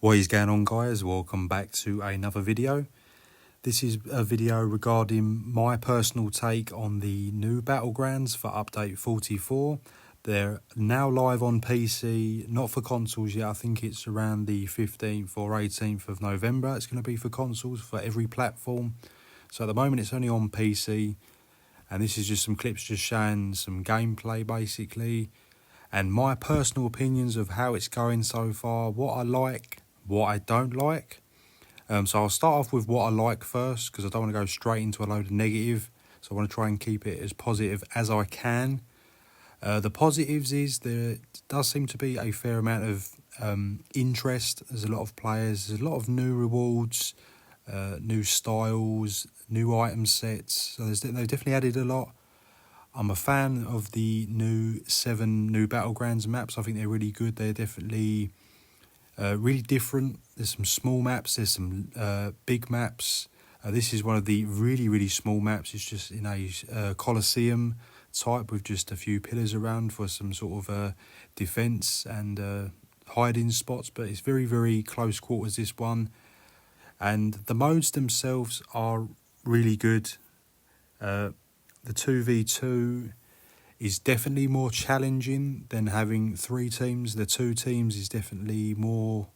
What is going on, guys? Welcome back to another video. This is a video regarding my personal take on the new Battlegrounds for update 44. They're now live on PC, not for consoles yet. I think it's around the 15th or 18th of November. It's going to be for consoles for every platform. So at the moment it's only on PC, and this is just some clips just showing some gameplay basically, and my personal opinions of how it's going so far, what I like, what I don't like. So I'll start off with what I like first, because I don't want to go straight into a load of negative. So I want to try and keep it as positive as I can. The positives is there does seem to be a fair amount of interest. There's a lot of players, there's a lot of new rewards, new styles, new item sets. So they've definitely added a lot. I'm a fan of the 7 new Battlegrounds maps. I think they're really good. They're definitely really different. There's some small maps, there's some big maps. This is one of the really small maps. It's just in a Colosseum type with just a few pillars around for some sort of defence and hiding spots, but it's very close quarters, this one. And the modes themselves are really good. The 2v2 is definitely more challenging than having 3 teams. The 2 teams is definitely more,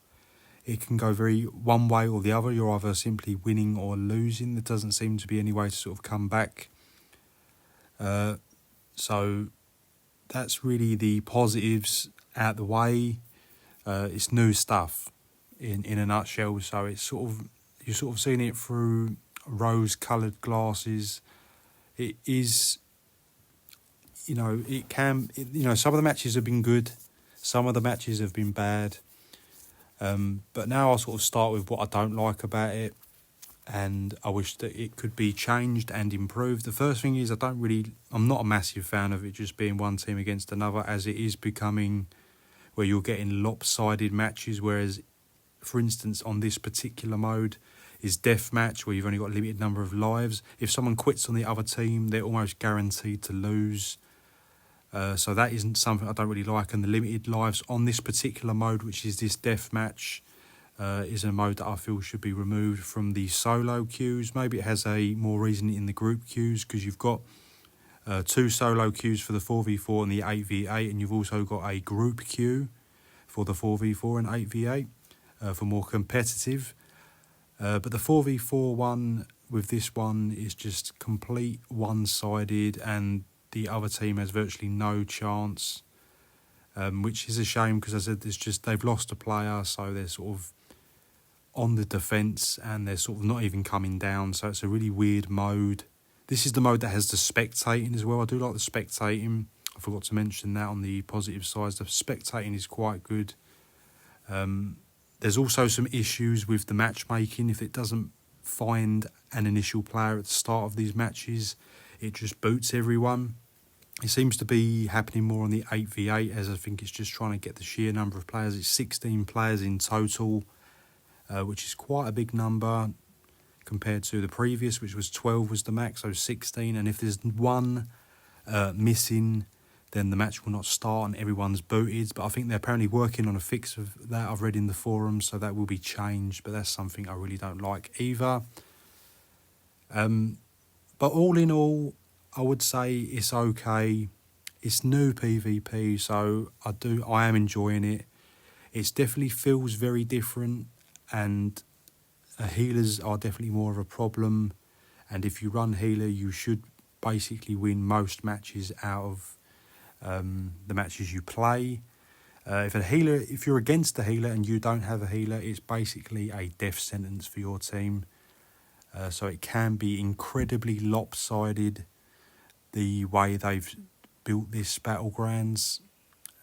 it can go very one way or the other. You're either simply winning or losing. There doesn't seem to be any way to sort of come back. So that's really the positives out the way. It's new stuff in a nutshell. So it's you're sort of seeing it through rose-coloured glasses. It is, some of the matches have been good, some of the matches have been bad, but now I'll sort of start with what I don't like about it, and I wish that it could be changed and improved. The first thing is I'm not a massive fan of it just being one team against another, as it is becoming where you're getting lopsided matches, whereas, for instance, on this particular mode is deathmatch, where you've only got a limited number of lives. If someone quits on the other team, they're almost guaranteed to lose. So that isn't something I don't really like. And the limited lives on this particular mode, which is this deathmatch, is a mode that I feel should be removed from the solo queues. Maybe it has a more reason in the group queues, because you've got 2 solo queues for the 4v4 and the 8v8, and you've also got a group queue for the 4v4 and 8v8 for more competitive. But the 4v4 one with this one is just complete one-sided, and the other team has virtually no chance, which is a shame, because I said they've lost a player, so they're sort of on the defence and they're sort of not even coming down. So it's a really weird mode. This is the mode that has the spectating as well. I do like the spectating. I forgot to mention that on the positive side. The spectating is quite good. There's also some issues with the matchmaking. If it doesn't find an initial player at the start of these matches, it just boots everyone. It seems to be happening more on the 8v8, as I think it's just trying to get the sheer number of players. It's 16 players in total, which is quite a big number compared to the previous, which was 12 was the max, so 16. And if there's one missing, then the match will not start and everyone's booted. But I think they're apparently working on a fix of that. I've read in the forums, so that will be changed. But that's something I really don't like either. But all in all, I would say it's okay. It's new PvP, so I am enjoying it. It definitely feels very different, and healers are definitely more of a problem. And if you run healer, you should basically win most matches out of the matches you play. If you're against the healer and you don't have a healer, it's basically a death sentence for your team. So it can be incredibly lopsided, the way they've built this Battlegrounds.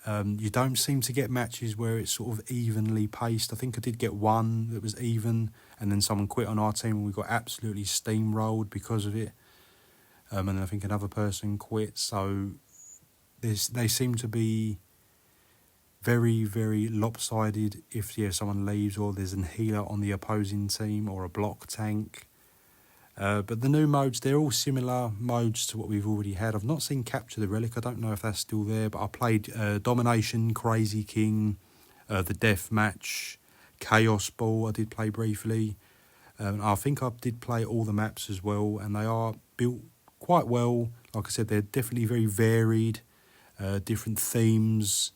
You don't seem to get matches where it's sort of evenly paced. I think I did get one that was even, and then someone quit on our team and we got absolutely steamrolled because of it. And then I think another person quit. So they seem to be very lopsided if someone leaves, or there's a healer on the opposing team, or a block tank. But the new modes, they're all similar modes to what we've already had. I've not seen Capture the Relic. I don't know if that's still there, but I played Domination, Crazy King, the Death Match, Chaos Ball I did play briefly. I think I did play all the maps as well, and they are built quite well. Like I said, they're definitely very varied, different themes.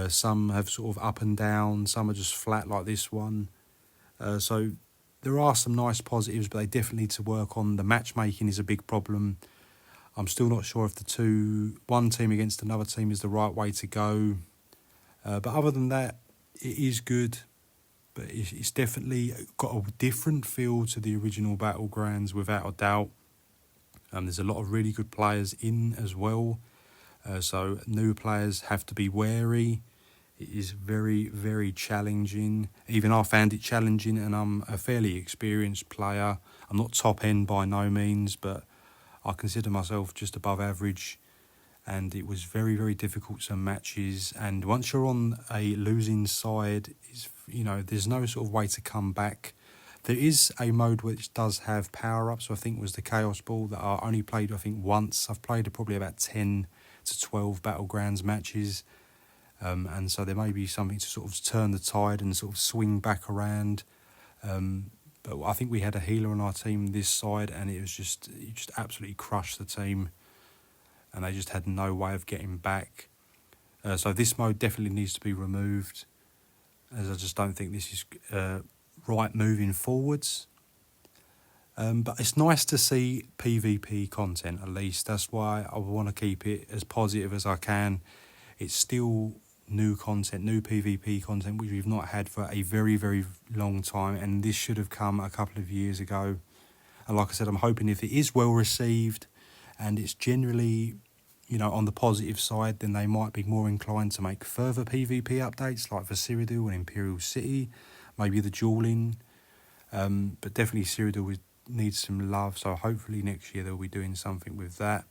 Some have sort of up and down, some are just flat like this one. So there are some nice positives, but they definitely need to work on. The matchmaking is a big problem. I'm still not sure if one team against another team is the right way to go. But other than that, it is good. But it's definitely got a different feel to the original Battlegrounds, without a doubt. There's a lot of really good players in as well. So new players have to be wary. It is very, very challenging. Even I found it challenging, and I'm a fairly experienced player. I'm not top end by no means, but I consider myself just above average. And it was very, very difficult, some matches. And once you're on a losing side, there's no sort of way to come back. There is a mode which does have power-ups. I think it was the Chaos Ball that I only played, I think, once. I've played probably about 10 to 12 Battlegrounds matches. And so there may be something to sort of turn the tide and sort of swing back around. But I think we had a healer on our team this side, and it just absolutely crushed the team. And they just had no way of getting back. So this mode definitely needs to be removed, as I just don't think this is right moving forwards. But it's nice to see PvP content, at least. That's why I want to keep it as positive as I can. It's still new content, new PvP content, which we've not had for a very, very long time. And this should have come a couple of years ago. And like I said, I'm hoping if it is well received and it's generally, on the positive side, then they might be more inclined to make further PvP updates, like for Cyrodiil and Imperial City, maybe the dueling. But definitely Cyrodiil needs some love, so hopefully next year they'll be doing something with that.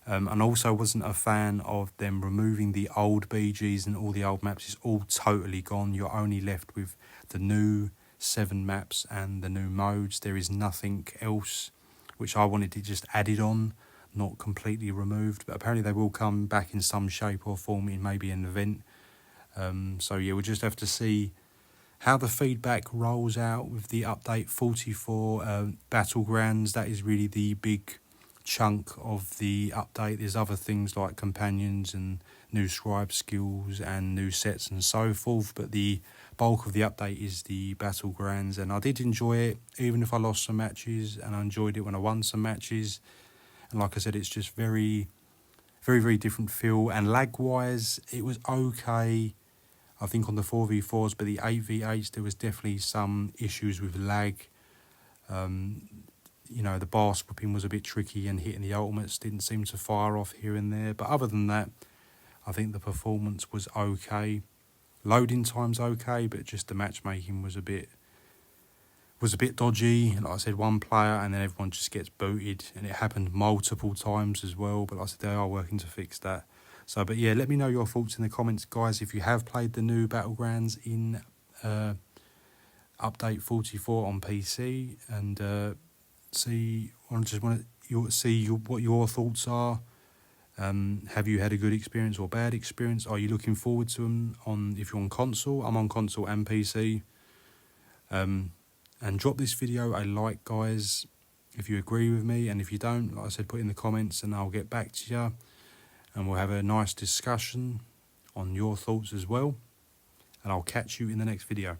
And also wasn't a fan of them removing the old BGs and all the old maps. It's all totally gone. You're only left with the new 7 maps and the new modes. There is nothing else, which I wanted to just added on, not completely removed. But apparently they will come back in some shape or form in maybe an event. So yeah, we'll just have to see how the feedback rolls out with the update 44 Battlegrounds. That is really the big chunk of the update. There's other things like companions and new scribe skills and new sets and so forth, but the bulk of the update is the Battlegrounds, and I did enjoy it, even if I lost some matches, and I enjoyed it when I won some matches. And like I said, it's just very, very, very different feel, and lag wise it was okay, I think, on the 4v4s, but the 8v8s there was definitely some issues with lag. The bar swapping was a bit tricky, and hitting the ultimates didn't seem to fire off here and there. But other than that, I think the performance was okay. Loading time's okay, but just the matchmaking was a bit dodgy. Like I said, one player and then everyone just gets booted, and it happened multiple times as well. But like I said, they are working to fix that. So, but yeah, let me know your thoughts in the comments, guys, if you have played the new Battlegrounds in update 44 on PC, and what your thoughts are. Have you had a good experience or bad experience? Are you looking forward to them if you're on console? I'm on console and PC. And drop this video a like, guys, if you agree with me, and if you don't, like I said, put in the comments and I'll get back to you, and we'll have a nice discussion on your thoughts as well, and I'll catch you in the next video.